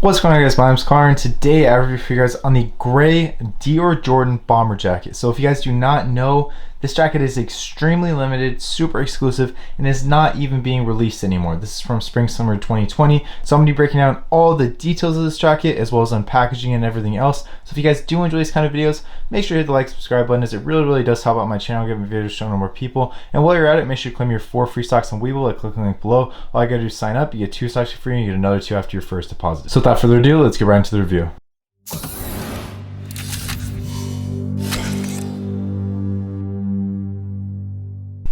What's going on, guys? My name's Connor, and today I review for you guys on the gray Dior Jordan bomber jacket. So if you guys do not know, this jacket is extremely limited, super exclusive, and is not even being released anymore. This is from spring summer 2020. So I'm going to be breaking down all the details of this jacket as well as unpackaging and everything else. So if you guys do enjoy these kind of videos, make sure to hit the like, subscribe button, as it really does help out my channel, giving videos shown to more people. And while you're at it, make sure to claim your 4 free stocks on Webull by clicking the link below. All you gotta do is sign up. You get 2 stocks for free, and you get another 2 after your first deposit. So without further ado, let's get right into the review.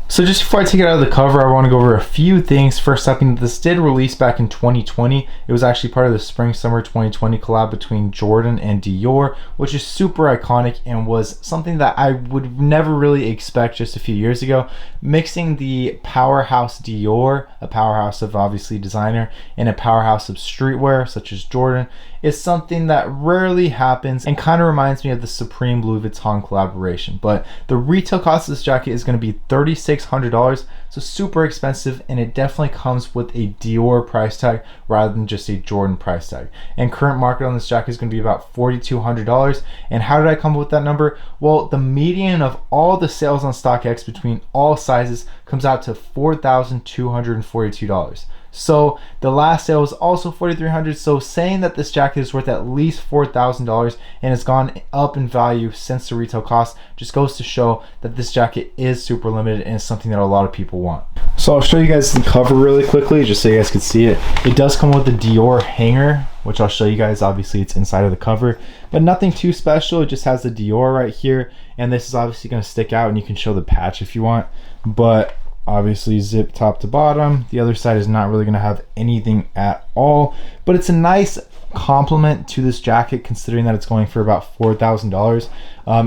So just before I take it out of the cover, I want to go over a few things. First up, this did release back in 2020. It was actually part of the spring-summer 2020 collab between Jordan and Dior, which is super iconic and was something that I would never really expect just a few years ago. Mixing the powerhouse Dior, a powerhouse of obviously designer, and a powerhouse of streetwear such as Jordan is something that rarely happens and kind of reminds me of the Supreme Louis Vuitton collaboration. But the retail cost of this jacket is going to be $3,600, so super expensive, and it definitely comes with a Dior price tag rather than just a Jordan price tag. And current market on this jacket is going to be about $4,200. And how did I come up with that number? Well, the median of all the sales on StockX between all sizes comes out to $4,242. So the last sale was also $4,300. So saying that this jacket is worth at least $4,000 and has gone up in value since the retail cost just goes to show that this jacket is super limited and is something that a lot of people want. So I'll show you guys the cover really quickly just so you guys can see it. It does come with the Dior hanger, which I'll show you guys. Obviously it's inside of the cover, but nothing too special. It just has the Dior right here, and this is obviously going to stick out, and you can show the patch if you want, but obviously zip top to bottom. The other side is not really going to have anything at all, but it's a nice compliment to this jacket considering that it's going for about $4,000.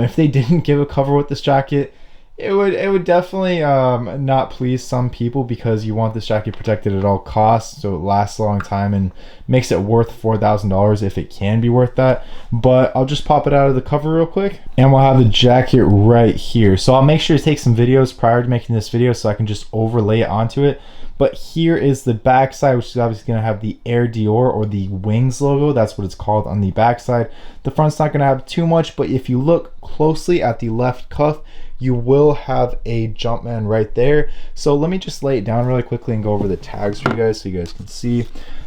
If they didn't give a cover with this jacket, it would definitely not please some people, because you want this jacket protected at all costs so it lasts a long time and makes it worth $4,000 if it can be worth that. But I'll just pop it out of the cover real quick, and we'll have the jacket right here. So I'll make sure to take some videos prior to making this video so I can just overlay it onto it. But here is the back side, which is obviously going to have the Air Dior, or the wings logo. That's what it's called on the back side. The front's not going to have too much, but if you look closely at the left cuff, you will have a Jumpman right there. So let me just lay it down really quickly and go over the tags for you guys so you guys can see.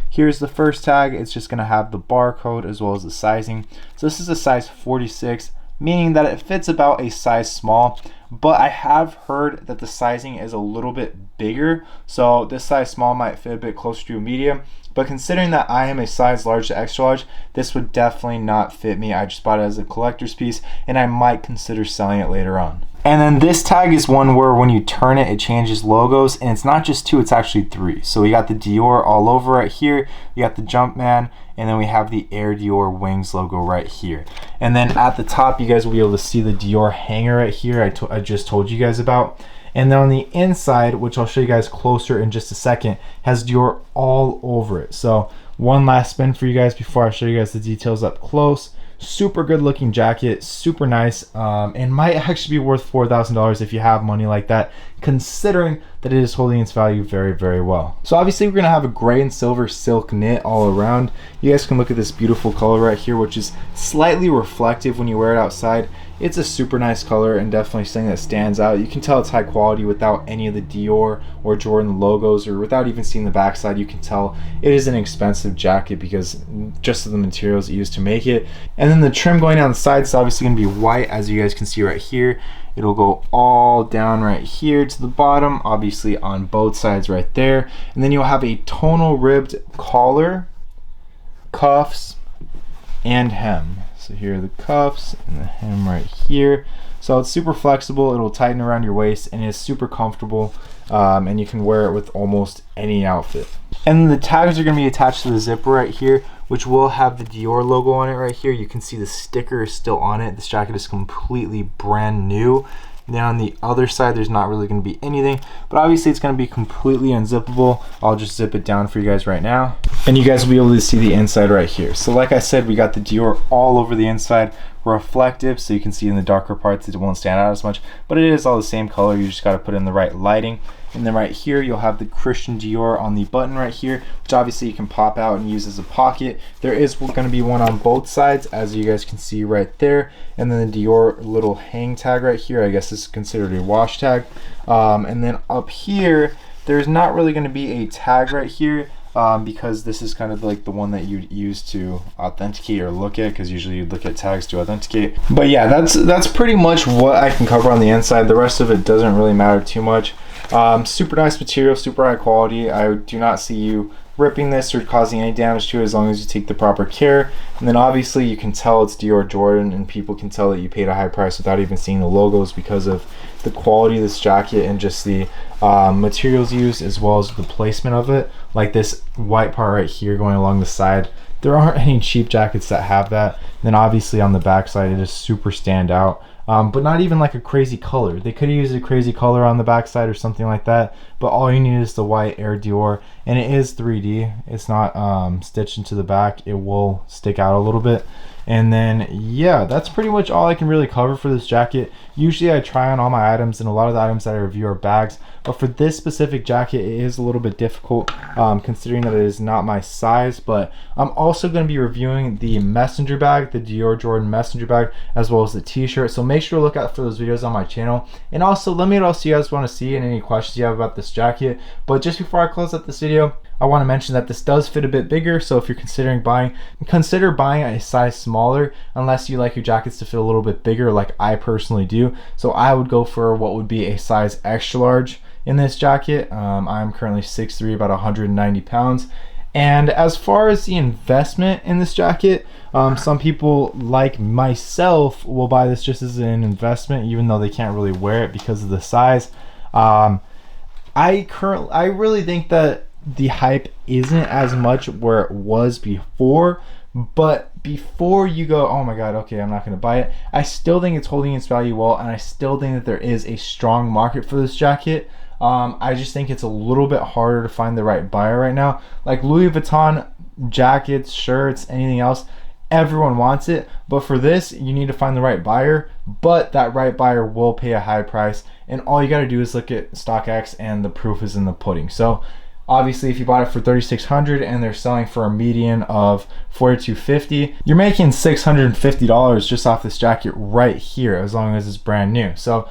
Here's the first tag. It's just going to have the barcode as well as the sizing. So this is a size 46, meaning that it fits about a size small, but I have heard that the sizing is a little bit bigger, so this size small might fit a bit closer to a medium. But considering that I am a size large to extra large, this would definitely not fit me. I just bought it as a collector's piece, and I might consider selling it later on. And then this tag is one where when you turn it, it changes logos, and it's not just 2, it's actually 3. So we got the Dior all over right here, we got the Jumpman, and then we have the Air Dior wings logo right here. And then at the top, you guys will be able to see the Dior hanger right here I just told you guys about. And then on the inside, which I'll show you guys closer in just a second, has Dior all over it. So one last spin for you guys before I show you guys the details up close. Super good looking jacket, super nice, and might actually be worth $4,000 if you have money like that, considering that it is holding its value very well. So obviously we're gonna have a gray and silver silk knit all around. You guys can look at this beautiful color right here, which is slightly reflective when you wear it outside. It's a super nice color and definitely something that stands out. You can tell it's high quality without any of the Dior or Jordan logos, or without even seeing the backside. You can tell it is an expensive jacket because just of the materials used to make it. And then the trim going down the side is obviously going to be white, as you guys can see right here. It'll go all down right here to the bottom, obviously on both sides right there. And then you'll have a tonal ribbed collar, cuffs, and hem. So here are the cuffs and the hem right here. So it's super flexible, it'll tighten around your waist, and it's super comfortable, and you can wear it with almost any outfit. And then the tags are going to be attached to the zipper right here, which will have the Dior logo on it right here. You can see the sticker is still on it. This jacket is completely brand new. Then on the other side, there's not really going to be anything, but obviously it's going to be completely unzippable. I'll just zip it down for you guys right now, and you guys will be able to see the inside right here. So like I said, we got the Dior all over the inside, reflective, so you can see in the darker parts it won't stand out as much, but it is all the same color. You just got to put in the right lighting. And then right here you'll have the Christian Dior on the button right here, which obviously you can pop out and use as a pocket. There is going to be one on both sides, as you guys can see right there. And then the Dior little hang tag right here, I guess this is considered a wash tag. And then up here, there's not really going to be a tag right here, because this is kind of like the one that you'd use to authenticate or look at, because usually you'd look at tags to authenticate. But yeah, that's pretty much what I can cover on the inside. The rest of it doesn't really matter too much. Super nice material, super high quality. I do not see you ripping this or causing any damage to it as long as you take the proper care. And then obviously you can tell it's Dior Jordan, and people can tell that you paid a high price without even seeing the logos because of the quality of this jacket and just the materials used, as well as the placement of it. Like this white part right here going along the side, there aren't any cheap jackets that have that. And then obviously on the back side, it is super stand out. But not even like a crazy color. They could have used a crazy color on the backside or something like that, but all you need is the white Air Dior, and it is 3D. It's not stitched into the back. It will stick out a little bit. And then yeah, that's pretty much all I can really cover for this jacket. Usually I try on all my items, and a lot of the items that I review are bags, but for this specific jacket it is a little bit difficult, considering that it is not my size. But I'm also going to be reviewing the messenger bag, the Dior Jordan messenger bag, as well as the t-shirt, so make sure to look out for those videos on my channel. And also let me know what else you guys want to see and any questions you have about this jacket. But just before I close out this video, I want to mention that this does fit a bit bigger, so if you're considering buying, consider buying a size smaller, unless you like your jackets to fit a little bit bigger like I personally do. So I would go for what would be a size extra large in this jacket. I'm currently 6'3", about 190 pounds. And as far as the investment in this jacket, some people like myself will buy this just as an investment, even though they can't really wear it because of the size. I really think that the hype isn't as much where it was before, but before you go, oh my god, okay, I'm not going to buy it, I still think it's holding its value well, and I still think that there is a strong market for this jacket. I just think it's a little bit harder to find the right buyer right now. Like Louis Vuitton jackets, shirts, anything else, everyone wants it, but for this you need to find the right buyer, but that right buyer will pay a high price, and all you got to do is look at StockX, and the proof is in the pudding. So obviously if you bought it for $3,600 and they're selling for a median of $4,250, you're making $650 just off this jacket right here, as long as it's brand new. So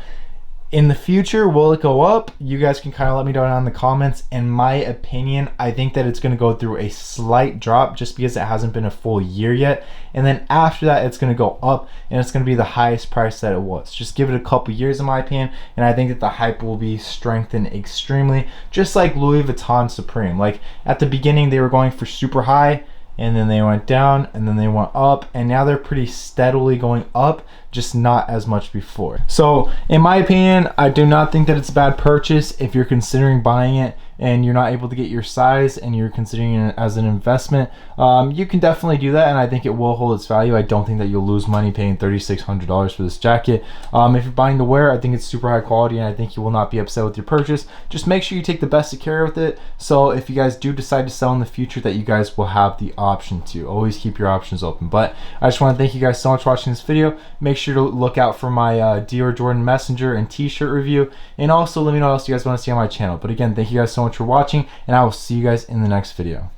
in the future, will it go up? You guys can kind of let me know down in the comments. In my opinion, I think that it's going to go through a slight drop just because it hasn't been a full year yet. And then after that, it's going to go up, and it's going to be the highest price that it was. Just give it a couple years in my opinion, and I think that the hype will be strengthened extremely, just like Louis Vuitton Supreme. Like at the beginning, they were going for super high, and then they went down, and then they went up, and now they're pretty steadily going up, just not as much before. So in my opinion, I do not think that it's a bad purchase if you're considering buying it and you're not able to get your size and you're considering it as an investment. You can definitely do that, and I think it will hold its value. I don't think that you'll lose money paying $3,600 for this jacket. If you're buying to wear, I think it's super high quality, and I think you will not be upset with your purchase. Just make sure you take the best of care with it, so if you guys do decide to sell in the future, that you guys will have the option to. Always keep your options open. But I just want to thank you guys so much for watching this video. Make sure to look out for my Dior Jordan Messenger and t-shirt review, and also let me know what else you guys want to see on my channel. But again, thank you guys so much for watching, and I will see you guys in the next video.